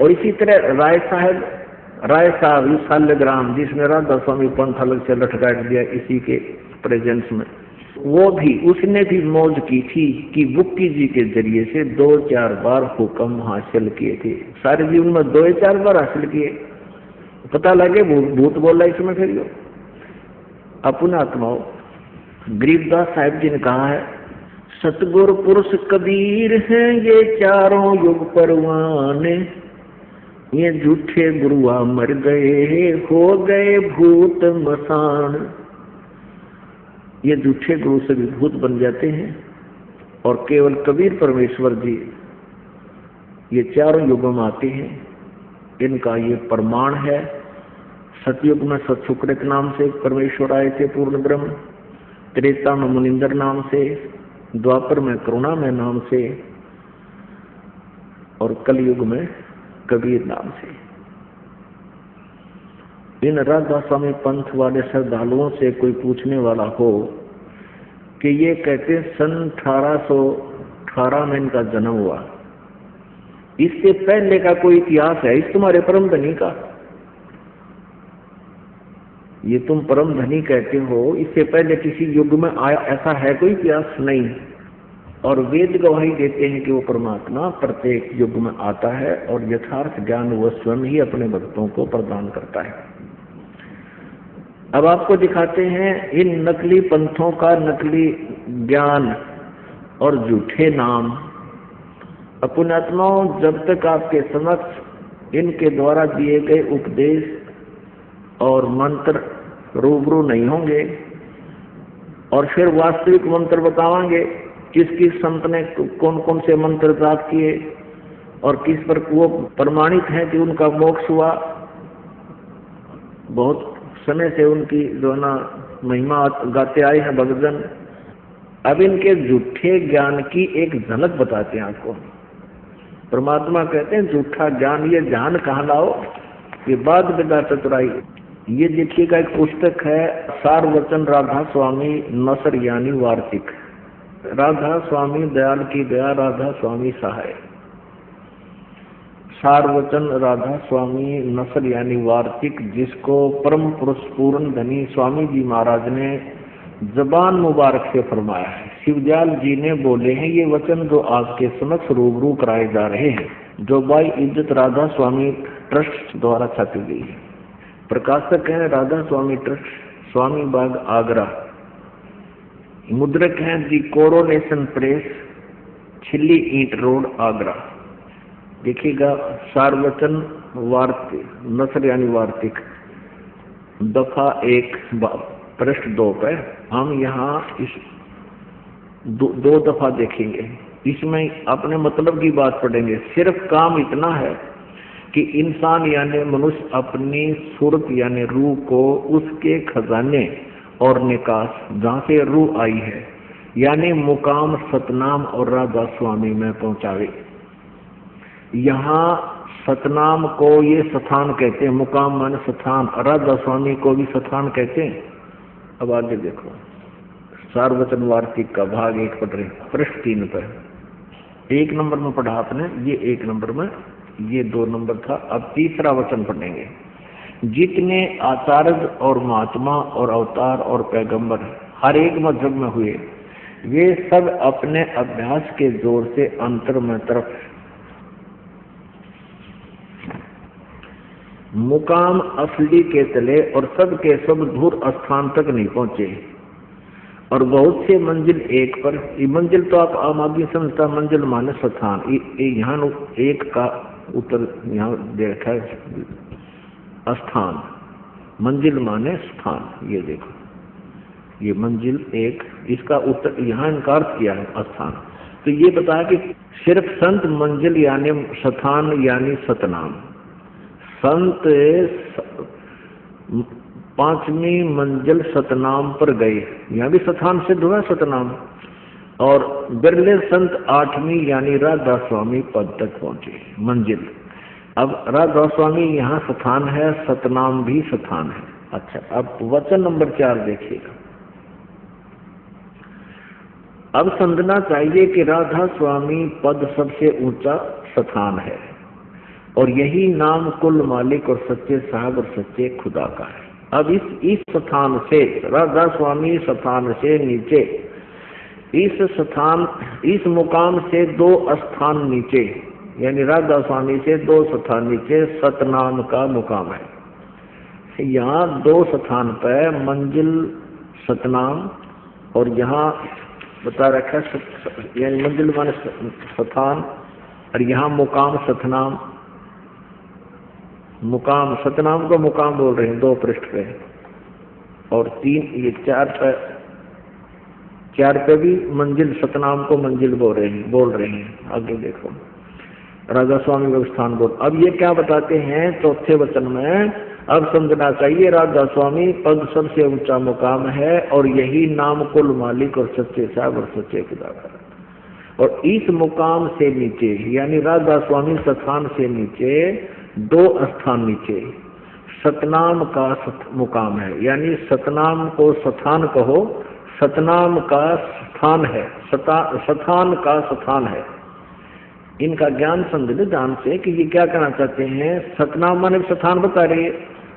G: और इसी तरह राय साहब साल्यग्राम जिसने राधा स्वामी पंथ अलग से लटका दिया इसी के प्रेजेंस में, वो भी उसने भी मौज की थी कि बुक्की जी के जरिए से 2-4 बार हुक्म हासिल किए थे। सारे जीवन में 2-4 बार हासिल किए, पता लगे भूत बोला इसमें। फिर यो अपना आत्माओं, गरीबदास साहिब जी ने कहा है, सतगुर पुरुष कबीर हैं ये चारों युग परवाने, ये झूठे गुरुआ मर गए हो गए भूत मसान। ये झूठे गुरु से भी भूत बन जाते हैं और केवल कबीर परमेश्वर जी ये चारों युगों में आते हैं, इनका ये प्रमाण है। सतयुग में सतशुक्रक नाम से परमेश्वर आए थे पूर्ण ब्रह्म, त्रेता में मुनिंदर नाम से, द्वापर में करुणामय नाम से, और कलयुग में कबीर नाम से। इन राधा स्वामी पंथ वाले श्रद्धालुओं से कोई पूछने वाला हो कि ये कहते सन 1818 में इनका जन्म हुआ, इससे पहले का कोई इतिहास है इस तुम्हारे परम धनी का? ये तुम परम धनी कहते हो, इससे पहले किसी युग में आया ऐसा है कोई इतिहास? नहीं। और वेद गवाही देते हैं कि वो परमात्मा प्रत्येक युग में आता है और यथार्थ ज्ञान वह स्वयं ही अपने भक्तों को प्रदान करता है। अब आपको दिखाते हैं इन नकली पंथों का, नकली ज्ञान और झूठे नाम। पुण्यात्माओं, जब तक आपके समक्ष इनके द्वारा दिए गए उपदेश और मंत्र रूबरू नहीं होंगे और फिर वास्तविक मंत्र बतावांगे, किस किस संत ने कौन कौन से मंत्र प्राप्त किए और किस पर वो प्रमाणित है कि उनका मोक्ष हुआ, बहुत समय से उनकी जो ना महिमा गाते आए हैं भक्तजन। अब इनके झूठे ज्ञान की एक झलक बताते हैं आपको। परमात्मा कहते हैं झूठा ज्ञान ये जान कहाँ लाओ, ये बात बेदा चतुराई। ये देखिएगा, एक पुस्तक है सार वचन राधा स्वामी नसर यानी वार्तिक। राधा स्वामी दयाल की दया, राधा स्वामी सहाय। सार वचन राधा स्वामी नसर यानी वार्तिक, जिसको परम पुरुष पूर्ण धनी स्वामी जी महाराज ने जबान मुबारक से फरमाया है। शिवदयाल जी ने बोले हैं ये वचन जो आपके समक्ष रूबरू कराए जा रहे हैं, जो बाई इज्जत राधा स्वामी ट्रस्ट द्वारा छापी गई है। प्रकाशक हैं राधा स्वामी ट्रस्ट, स्वामी बाग आगरा। मुद्रक हैं दी कोरोनेशन प्रेस, छिल्ली ईंट रोड आगरा। देखिएगा, सारवचन वार्तिक नसर यानी वार्तिक, दफा 1 पृष्ठ 2 पे हम यहाँ इस दो दफा देखेंगे। इसमें अपने मतलब की बात पढ़ेंगे। सिर्फ काम इतना है कि इंसान यानी मनुष्य अपनी सूरत यानी रूह को उसके खजाने और निकास जहाँ से रूह आई है यानी मुकाम सतनाम और राधा स्वामी में पहुँचावे। यहाँ सतनाम को ये स्थान कहते हैं, मुकाम माने स्थान, राधा स्वामी को भी स्थान कहते हैं। अब आगे देखो, सारवचन वार्तिक का भाग 1 पढ़ रहे, पृष्ठ 3 पर 1 नंबर में पढ़ा आपने, ये 1 नंबर में, ये 2 नंबर था। अब तीसरा वचन पढ़ेंगे। जितने आचार्य और महात्मा और अवतार और पैगंबर हर एक मजहब में हुए, वे सब अपने अभ्यास के जोर से अंतर में तरफ मुकाम असली के तले और सब के सब दूर स्थान तक नहीं पहुंचे। और बहुत से मंजिल एक पर, ये मंजिल तो आप आम आदमी समझता, मंजिल माने स्थान, यहाँ एक का उत्तर यहाँ देखा है स्थान, मंजिल माने स्थान। ये देखो, ये मंजिल 1, इसका उत्तर यहाँ इनका अर्थ किया है स्थान। तो ये बताया कि सिर्फ संत मंजिल यानी स्थान यानी सतनाम, संत 5वीं मंजिल सतनाम पर गए, यहाँ भी स्थान सिद्ध हुआ सतनाम। और बिरले संत 8वीं यानी राधा स्वामी पद तक पहुंचे मंजिल। अब राधा स्वामी यहाँ स्थान है, सतनाम भी स्थान है। अच्छा, अब वचन नंबर 4 देखिएगा। अब समझना चाहिए कि राधा स्वामी पद सबसे ऊंचा स्थान है और यही नाम कुल मालिक और सच्चे साहब और सच्चे खुदा का है। अब इस स्थान से, राधा स्वामी स्थान से नीचे, इस मुकाम से 2 स्थान नीचे, यानी राधा स्वामी से 2 स्थान नीचे सतनाम का मुकाम है। यहाँ 2 स्थान पर मंजिल सतनाम और यहाँ बता रखा यानी मंजिल माने स्थान और यहाँ मुकाम सतनाम। मुकाम सतनाम को मुकाम बोल रहे हैं 2 पृष्ठ पे, और 3 ये 4 पे भी मंजिल सतनाम को मंजिल बोल रहे हैं। आगे देखो, राधा स्वामी का स्थान बोल। अब ये क्या बताते हैं चौथे वचन में, अब समझना चाहिए राधा स्वामी पद सबसे ऊंचा मुकाम है और यही नाम कुल मालिक और सच्चे साहब और सच्चे खुदा का। और इस मुकाम से नीचे यानी राधा स्वामी स्थान से नीचे 2 स्थान नीचे सतनाम का मुकाम है, यानी सतनाम को स्थान कहो, सतनाम का स्थान है, स्थान का स्थान है। इनका ज्ञान समझ ध्यान से कि ये क्या कहना चाहते हैं। सतनाम माने स्थान बता रही है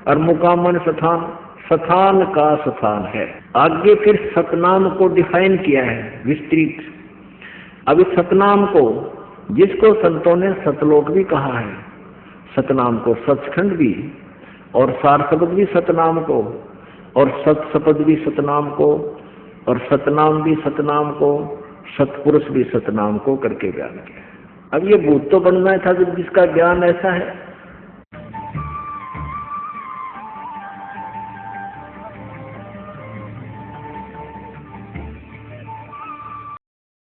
G: और मुकाम माने स्थान का स्थान है। आगे फिर सतनाम को डिफाइन किया है विस्तृत। अब इस सतनाम को, जिसको संतों ने सतलोक भी कहा है, सतनाम को सचखंड भी, और सार शब्द भी सतनाम को, और सत शब्द भी सतनाम को, और सतनाम भी सतनाम को, सतपुरुष भी सतनाम को करके ज्ञान किया। अब ये भूत तो बनना था जब जिसका ज्ञान ऐसा है,